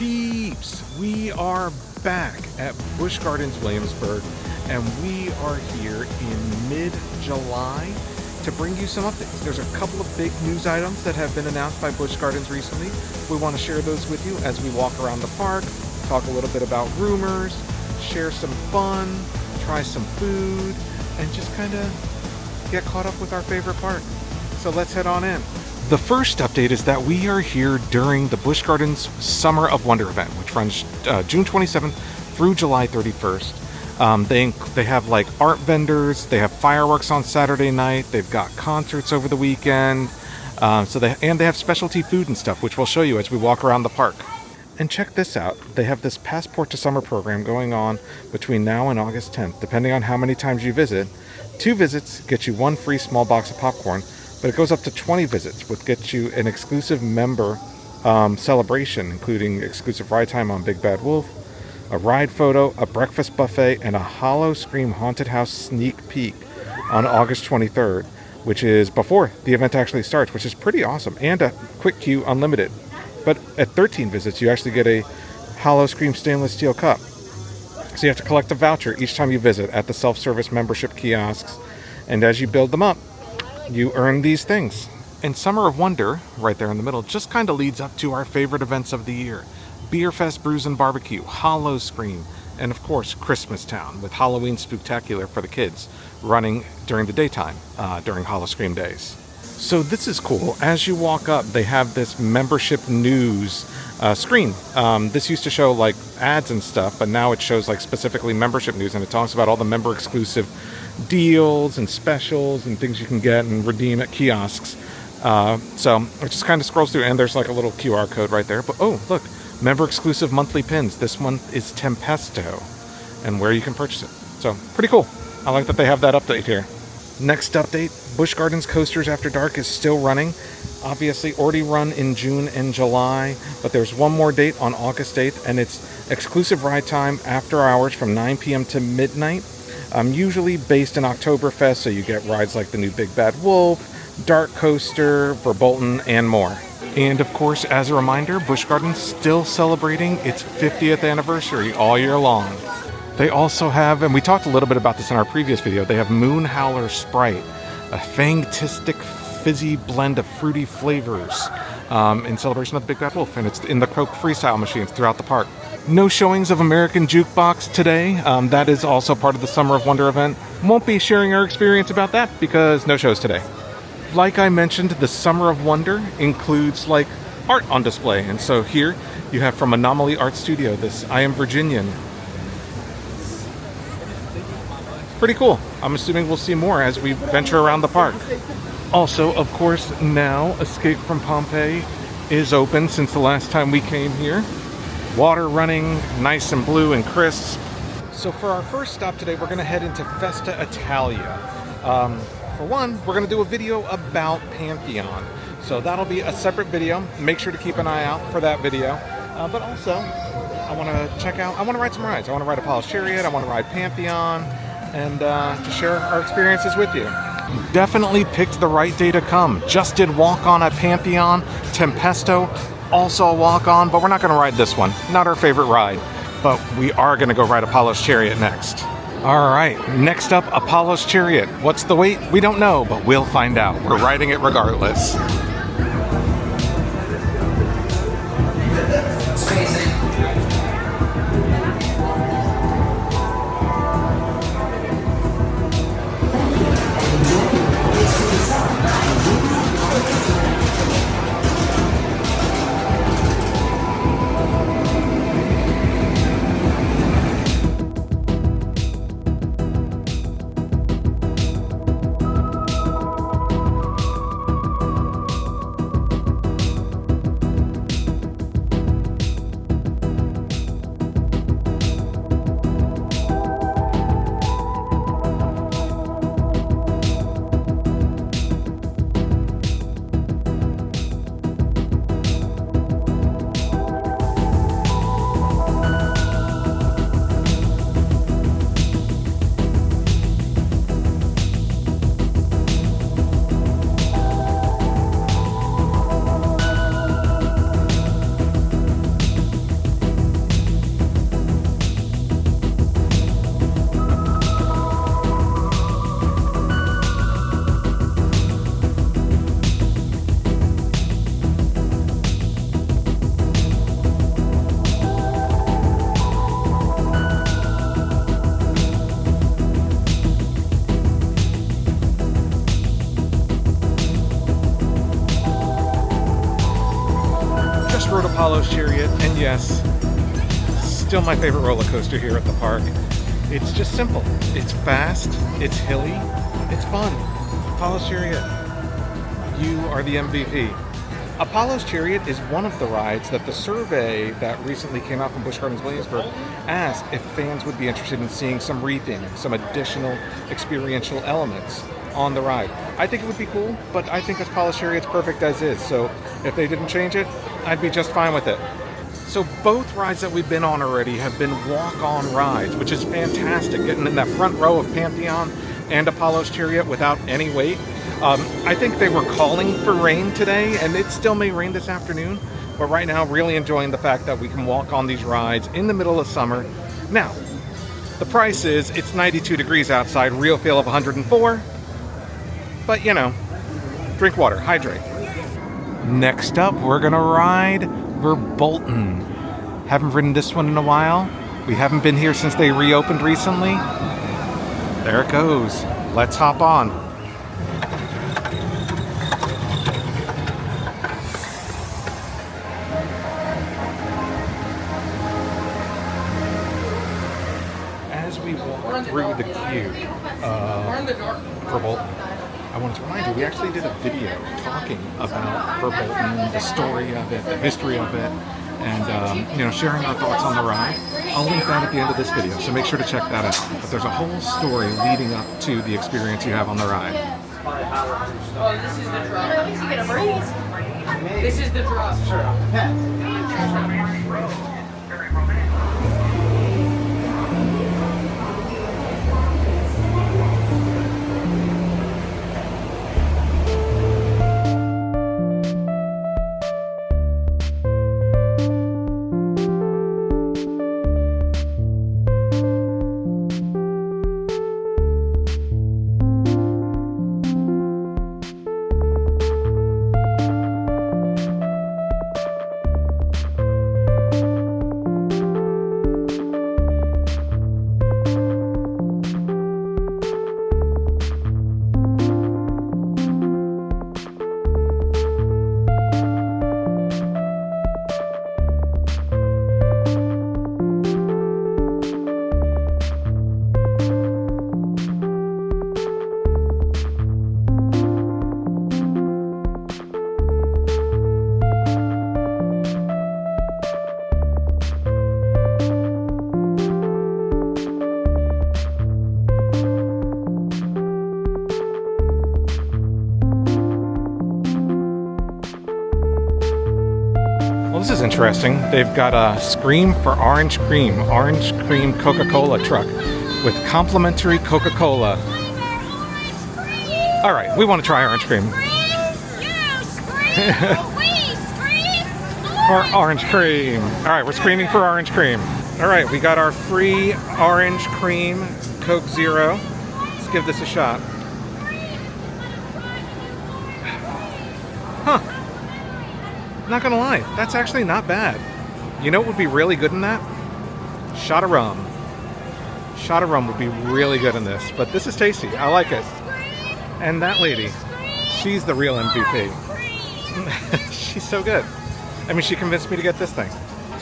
peeps, we are back at Busch Gardens Williamsburg, and we are here in mid-July to bring you some updates. There's a couple of big news items that have been announced by Busch Gardens recently. We want to share those with you as we walk around the park, talk a little bit about rumors, share some fun, try some food, and just kind of get caught up with our favorite park. So let's head on in. The first update is that we are here during the Busch Gardens Summer of Wonder event, which runs June 27th through July 31st. They have like art vendors, they have fireworks on Saturday night, they've got concerts over the weekend, they have specialty food and stuff, which we'll show you as we walk around the park. And check this out, they have this Passport to Summer program going on between now and August 10th. Depending on how many times you visit, 2 visits get you 1 free small box of popcorn, but it goes up to 20 visits, which gets you an exclusive member celebration, including exclusive ride time on Big Bad Wolf, a ride photo, a breakfast buffet, and a Howl-O-Scream Haunted House sneak peek on August 23rd, which is before the event actually starts, which is pretty awesome, and a quick queue unlimited. But at 13 visits, you actually get a Howl-O-Scream stainless steel cup. So you have to collect a voucher each time you visit at the self-service membership kiosks, and as you build them up, you earn these things. And Summer of Wonder, right there in the middle, just kind of leads up to our favorite events of the year. Beer Fest, Brews BBQ, Howl-O-Scream, and of course Christmas Town with Halloween Spooktacular for the kids running during the daytime during Howl-O-Scream days. So this is cool. As you walk up, they have this membership news screen. This used to show like ads and stuff, but now it shows like specifically membership news, and it talks about all the member exclusive deals and specials and things you can get and redeem at kiosks. So it just kind of scrolls through, and there's like a little QR code right there. But oh, look, member exclusive monthly pins. This one is Tempesto, and where you can purchase it. So pretty cool. I like that they have that update here. Next update, Busch Gardens Coasters After Dark is still running. Obviously already run in June and July, but there's one more date on August 8th, and it's exclusive ride time after hours from 9 p.m. to midnight. Usually based in Oktoberfest, so you get rides like the new Big Bad Wolf, Darkoaster, Verbolten, and more. And of course, as a reminder, Busch Gardens still celebrating its 50th anniversary all year long. They also have, and we talked a little bit about this in our previous video, they have Moon Howler Sprite, a fantastic fizzy blend of fruity flavors in celebration of the Big Bad Wolf, and it's in the Coke freestyle machines throughout the park. No showings of American Jukebox today. That is also part of the Summer of Wonder event. Won't be sharing our experience about that because no shows today. Like I mentioned, the Summer of Wonder includes like art on display. And so here you have from Anomaly Art Studio, this I Am Virginian. Pretty cool. I'm assuming we'll see more as we venture around the park. Also, of course, now Escape from Pompeii is open since the last time we came here. Water running nice and blue and crisp. So for our first stop today, we're going to head into Festa Italia. For one, we're going to do a video about Pantheon. So that'll be a separate video. Make sure to keep an eye out for that video. But also, I want to ride some rides. I want to ride Apollo's Chariot. I want to ride Pantheon, and to share our experiences with you. Definitely picked the right day to come. Just did walk on at Pantheon, Tempesto. Also a walk-on, but we're not going to ride this one. Not our favorite ride, but we are going to go ride Apollo's Chariot next. All right, next up, Apollo's Chariot. What's the wait? We don't know, but we'll find out. We're riding it regardless. Apollo's Chariot, and yes, still my favorite roller coaster here at the park. It's just simple. It's fast, it's hilly, it's fun. Apollo's Chariot, you are the MVP. Apollo's Chariot is one of the rides that the survey that recently came out from Busch Gardens Williamsburg asked if fans would be interested in seeing some reaping, some additional experiential elements on the ride. I think it would be cool, but I think Apollo's Chariot's perfect as is, so if they didn't change it, I'd be just fine with it. So both rides that we've been on already have been walk-on rides, which is fantastic, getting in that front row of Pantheon and Apollo's Chariot without any wait. I think they were calling for rain today, and it still may rain this afternoon, but right now really enjoying the fact that we can walk on these rides in the middle of summer. Now, the price is, it's 92 degrees outside, real feel of 104, but you know, drink water, hydrate. Next up, we're gonna ride Verbolten. Haven't ridden this one in a while. We haven't been here since they reopened recently. There it goes. Let's hop on. As we walk through the queue for Verbolten, I wanted to remind you, we actually did a video talking about Verbolten, the story of it, the history of it, and you know, sharing our thoughts on the ride. I'll link that at the end of this video, so make sure to check that out. But there's a whole story leading up to the experience you have on the ride. Oh, this is the drop. You get a breeze. This is the drop. This is interesting. They've got a Scream for Orange Cream Coca-Cola truck with complimentary Coca-Cola. All right, we want to try orange cream. For orange cream. All right, we're screaming for orange cream. All right, we got our free orange cream Coke Zero. Let's give this a shot. Huh. Not gonna lie, that's actually not bad. You know what would be really good in that? Shot of rum. Shot of rum would be really good in this, but this is tasty. I like it. And that lady, she's the real MVP. She's so good. I mean, she convinced me to get this thing.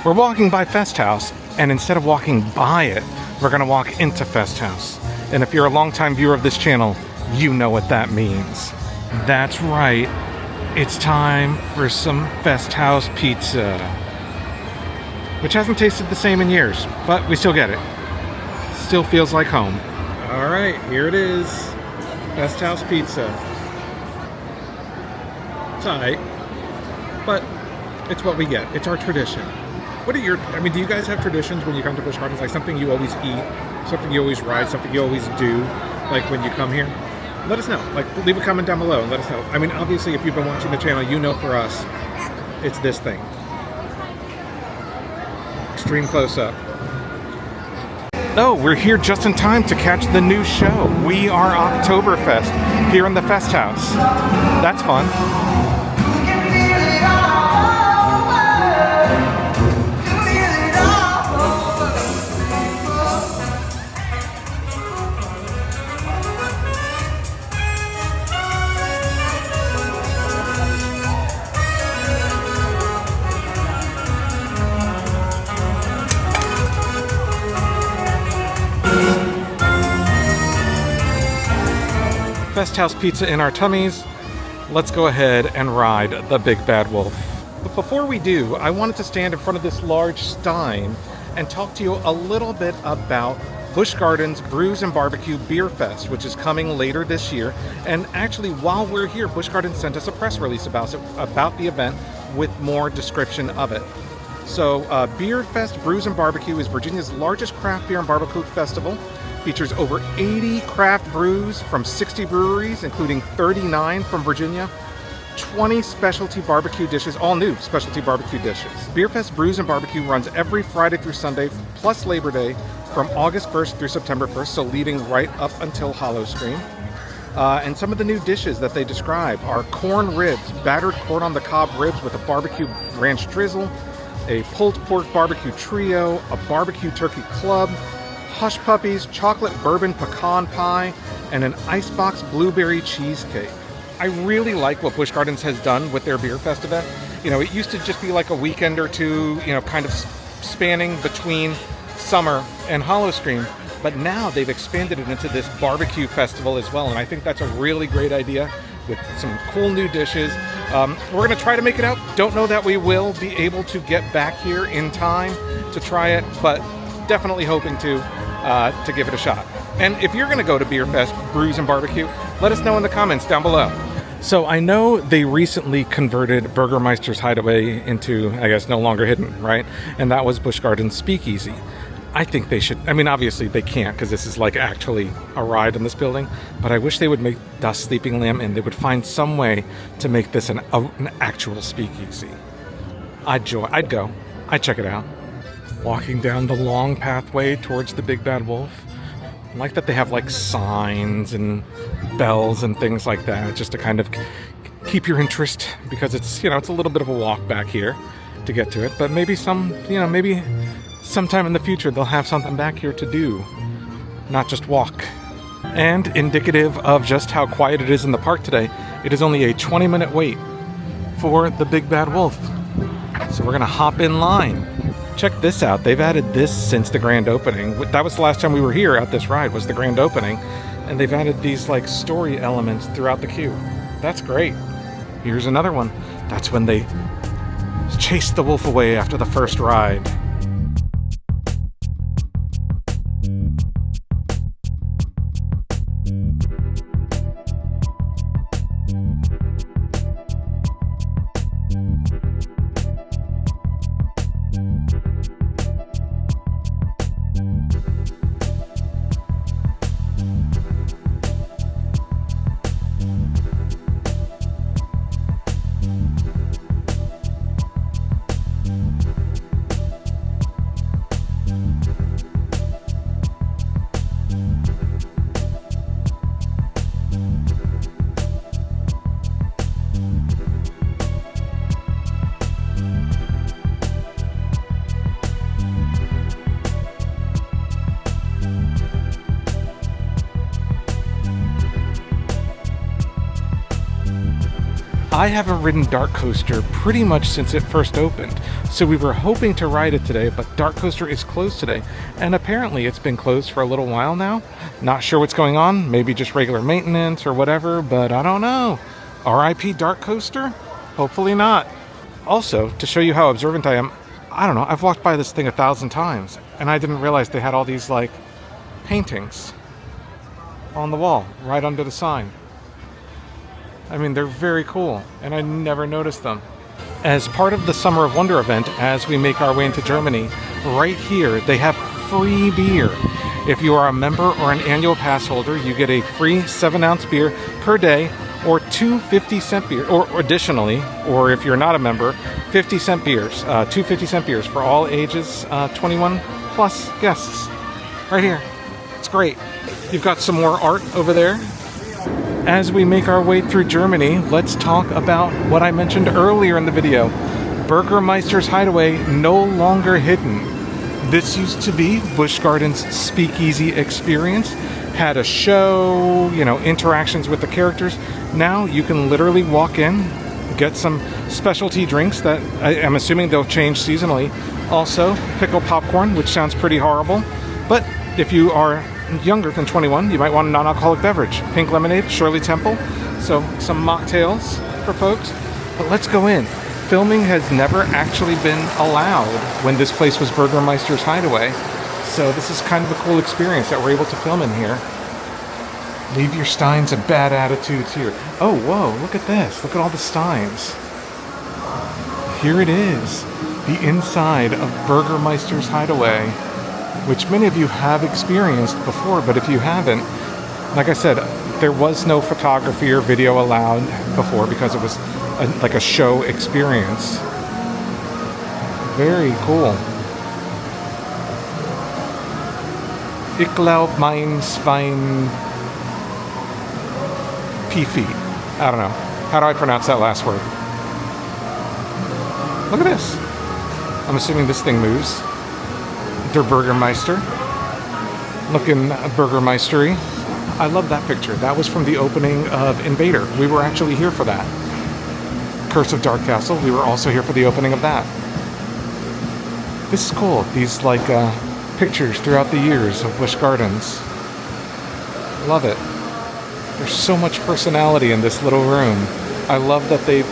We're walking by Festhaus, and instead of walking by it, we're gonna walk into Festhaus. And if you're a longtime viewer of this channel, you know what that means. That's right. It's time for some Festhaus pizza, which hasn't tasted the same in years, but we still get it. Still feels like home. All right, here it is, Festhaus pizza. It's all right, but it's what we get. It's our tradition. What are your, I mean, do you guys have traditions when you come to Busch Gardens? Like something you always eat, something you always ride, something you always do, like when you come here? Let us know. Like, leave a comment down below and let us know. I mean, obviously, if you've been watching the channel, you know for us, it's this thing. Extreme close-up. Oh, we're here just in time to catch the new show. We are Oktoberfest here in the Festhaus. That's fun. Festhaus pizza in our tummies. Let's go ahead and ride the Big Bad Wolf. But before we do, I wanted to stand in front of this large stein and talk to you a little bit about Busch Gardens Brews and Barbecue Beer Fest, which is coming later this year. And actually, while we're here, Busch Gardens sent us a press release about the event with more description of it. So, Beer Fest Brews and Barbecue is Virginia's largest craft beer and barbecue festival. Features over 80 craft brews from 60 breweries, including 39 from Virginia, 20 specialty barbecue dishes, all new specialty barbecue dishes. Beer Fest Brews and Barbecue runs every Friday through Sunday, plus Labor Day, from August 1st through September 1st, so leading right up until Howl-O-Scream. And some of the new dishes that they describe are corn ribs, battered corn on the cob ribs with a barbecue ranch drizzle, a pulled pork barbecue trio, a barbecue turkey club, hush puppies, chocolate bourbon pecan pie, and an icebox blueberry cheesecake. I really like what Busch Gardens has done with their Beer Fest event. You know, it used to just be like a weekend or two, you know, kind of spanning between summer and Howl-O-Scream, but now they've expanded it into this barbecue festival as well, and I think that's a really great idea with some cool new dishes. We're going to try to make it out. Don't know that we will be able to get back here in time to try it, but definitely hoping to give it a shot. And if you're going to go to Beer Fest, Brews and Barbecue, let us know in the comments down below. So I know they recently converted Burgermeister's Hideaway into, I guess, no longer hidden, right? And that was Busch Gardens Speakeasy. I think they should, I mean, obviously they can't because this is like actually a ride in this building, but I wish they would make Dust Sleeping Lamb and they would find some way to make this an actual speakeasy. I'd go. I'd check it out. Walking down the long pathway towards the Big Bad Wolf. I like that they have like signs and bells and things like that just to kind of keep your interest, because it's, you know, it's a little bit of a walk back here to get to it, but maybe maybe sometime in the future they'll have something back here to do, not just walk. And indicative of just how quiet it is in the park today, it is only a 20-minute wait for the Big Bad Wolf. So we're gonna hop in line. Check this out. They've added this since the grand opening. That was the last time we were here at this ride, was the grand opening. And they've added these like story elements throughout the queue. That's great. Here's another one. That's when they chased the wolf away after the first ride. I haven't ridden Darkoaster pretty much since it first opened, so we were hoping to ride it today, but Darkoaster is closed today, and apparently it's been closed for a little while now. Not sure what's going on, maybe just regular maintenance or whatever, but I don't know. RIP Darkoaster? Hopefully not. Also, to show you how observant I am, I don't know, I've walked by this thing 1,000 times, and I didn't realize they had all these, like, paintings on the wall, right under the sign. I mean, they're very cool, and I never noticed them. As part of the Summer of Wonder event, as we make our way into Germany, right here, they have free beer. If you are a member or an annual pass holder, you get a free 7-ounce beer per day, or 2 50-cent beer, or additionally, or if you're not a member, 50-cent beers, 2 50-cent beers for all ages, 21 plus guests. Right here. It's great. You've got some more art over there. As we make our way through Germany, let's talk about what I mentioned earlier in the video. Burgermeister's Hideaway, no longer hidden. This used to be Busch Gardens' speakeasy experience. Had a show, you know, interactions with the characters. Now you can literally walk in, get some specialty drinks that I'm assuming they'll change seasonally. Also, pickled popcorn, which sounds pretty horrible. But if you are younger than 21, you might want a non-alcoholic beverage. Pink lemonade, Shirley Temple, so some mocktails for folks. But let's go in. Filming has never actually been allowed when this place was Burgermeister's Hideaway, so this is kind of a cool experience that we're able to film in here. Leave your steins and bad attitudes here. Oh, whoa, look at this. Look at all the steins. Here it is, the inside of Burgermeister's Hideaway, which many of you have experienced before, but if you haven't, like I said, there was no photography or video allowed before because it was like a show experience. Very cool. Ich glaub mein Schwein Pifi. I don't know. How do I pronounce that last word? Look at this. I'm assuming this thing moves. Der Burgermeister. Looking Burgermeistery. I love that picture. That was from the opening of Invader. We were actually here for that. Curse of Dark Castle. We were also here for the opening of that. This is cool. These like pictures throughout the years of Busch Gardens. Love it. There's so much personality in this little room. I love that they've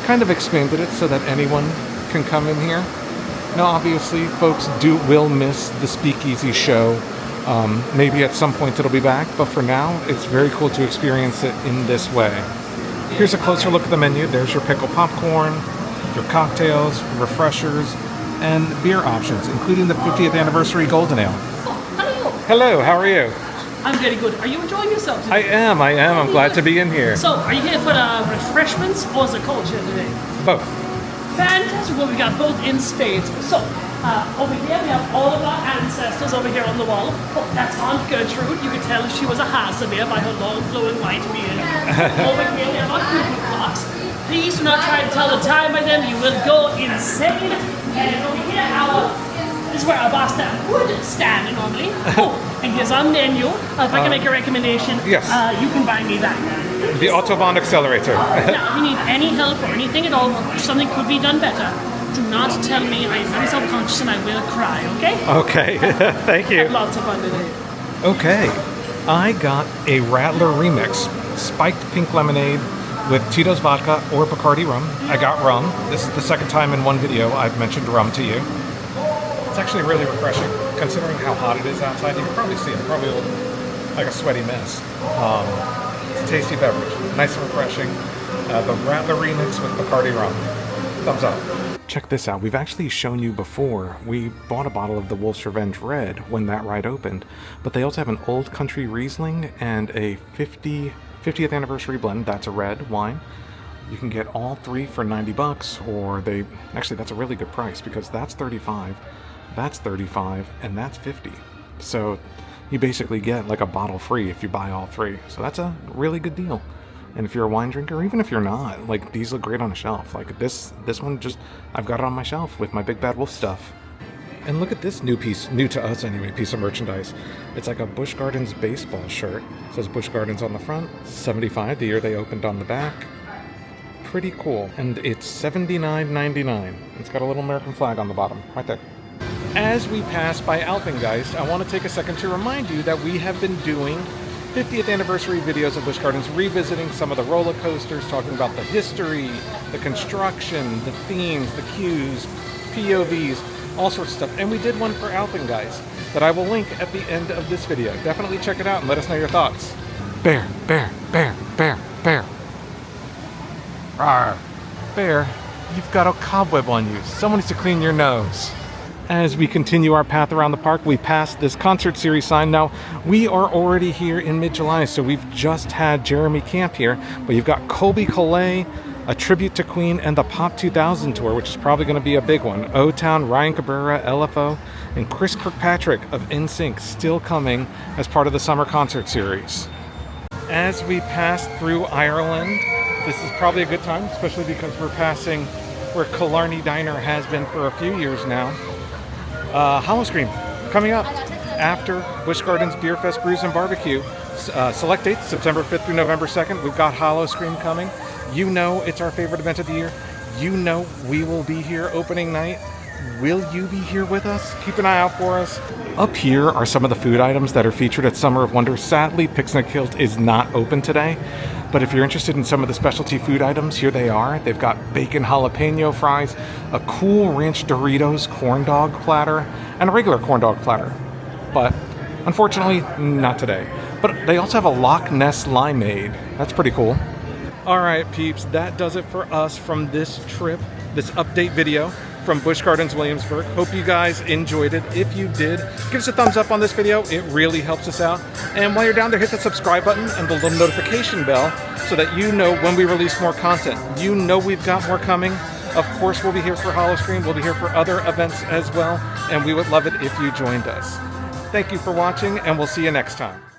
kind of expanded it so that anyone can come in here. Now, obviously, folks will miss the Speakeasy show. Maybe at some point it'll be back, but for now, it's very cool to experience it in this way. Here's a closer look at the menu. There's your pickle popcorn, your cocktails, refreshers, and beer options, including the 50th anniversary Golden Ale. Hello. Hello, how are you? I'm very good. Are you enjoying yourself today? I am. I'm glad to be in here. So, are you here for the refreshments or is it culture today? Both. Fantastic. Well, we got both in spades. So, over here we have all of our ancestors over here on the wall. Oh, that's Aunt Gertrude. You could tell she was a Hasselbeer by her long flowing white beard. Over here we have our cuckoo clocks. Please do not try to tell the time by them. You will go insane. And over here, this is where our bar stand would stand normally. Oh, and here's our menu. If I can make a recommendation, yes. You can buy me that. The Autobahn Accelerator. Now, if you need any help or anything at all, something could be done better, do not tell me. I am very self-conscious and I will cry, okay? Okay, thank you. Lots of fun today. Okay, I got a Rattler Remix, spiked pink lemonade with Tito's vodka or Bacardi rum. I got rum. This is the second time in one video I've mentioned rum to you. It's actually really refreshing, considering how hot it is outside. You can probably see it, probably like a sweaty mess. It's a tasty beverage, nice and refreshing. The Rattler Remix with Bacardi rum. Thumbs up. Check this out. We've actually shown you before. We bought a bottle of the Wolf's Revenge Red when that ride opened, but they also have an Old Country Riesling and a 50th anniversary blend. That's a red wine. You can get all three for $90, or actually that's a really good price because that's $35, that's $35, and that's $50. So you basically get like a bottle free if you buy all three. So that's a really good deal. And if you're a wine drinker, or even if you're not, like these look great on a shelf. Like this one, just I've got it on my shelf with my Big Bad Wolf stuff. And look at this new to us anyway, piece of merchandise. It's like a Busch Gardens baseball shirt. It says Busch Gardens on the front, 75, the year they opened, on the back. Pretty cool. And it's $79.99. It's got a little American flag on the bottom, right there. As we pass by Alpengeist, I want to take a second to remind you that we have been doing 50th anniversary videos of Busch Gardens, revisiting some of the roller coasters, talking about the history, the construction, the themes, the queues, POVs, all sorts of stuff. And we did one for Alpengeist that I will link at the end of this video. Definitely check it out and let us know your thoughts. Bear, bear, bear, bear, bear. Rawr. Bear, you've got a cobweb on you. Someone needs to clean your nose. As we continue our path around the park, we pass this concert series sign. Now, we are already here in mid-July, so we've just had Jeremy Camp here, but you've got Colby Collet, a tribute to Queen, and the Pop 2000 tour, which is probably going to be a big one. O-Town, Ryan Cabrera, LFO, and Chris Kirkpatrick of NSYNC still coming as part of the summer concert series. As we pass through Ireland, this is probably a good time, especially because we're passing where Killarney Diner has been for a few years now. Howl-O-Scream coming up after Busch Gardens Beer Fest, Brews and Barbecue. Select dates, September 5th through November 2nd. We've got Howl-O-Scream coming. You know it's our favorite event of the year. You know we will be here opening night. Will you be here with us? Keep an eye out for us. Up here are some of the food items that are featured at Summer of Wonder. Sadly, Pixnick Kilt is not open today, but if you're interested in some of the specialty food items, here they are. They've got bacon jalapeno fries, a cool ranch Doritos corn dog platter, and a regular corn dog platter. But unfortunately, not today. But they also have a Loch Ness limeade. That's pretty cool. All right, peeps, that does it for us from this trip, this update video from Busch Gardens Williamsburg. Hope you guys enjoyed it. If you did, give us a thumbs up on this video. It really helps us out. And while you're down there, hit the subscribe button and the little notification bell so that you know when we release more content. You know we've got more coming. Of course, we'll be here for Howl-O-Scream. We'll be here for other events as well. And we would love it if you joined us. Thank you for watching, and we'll see you next time.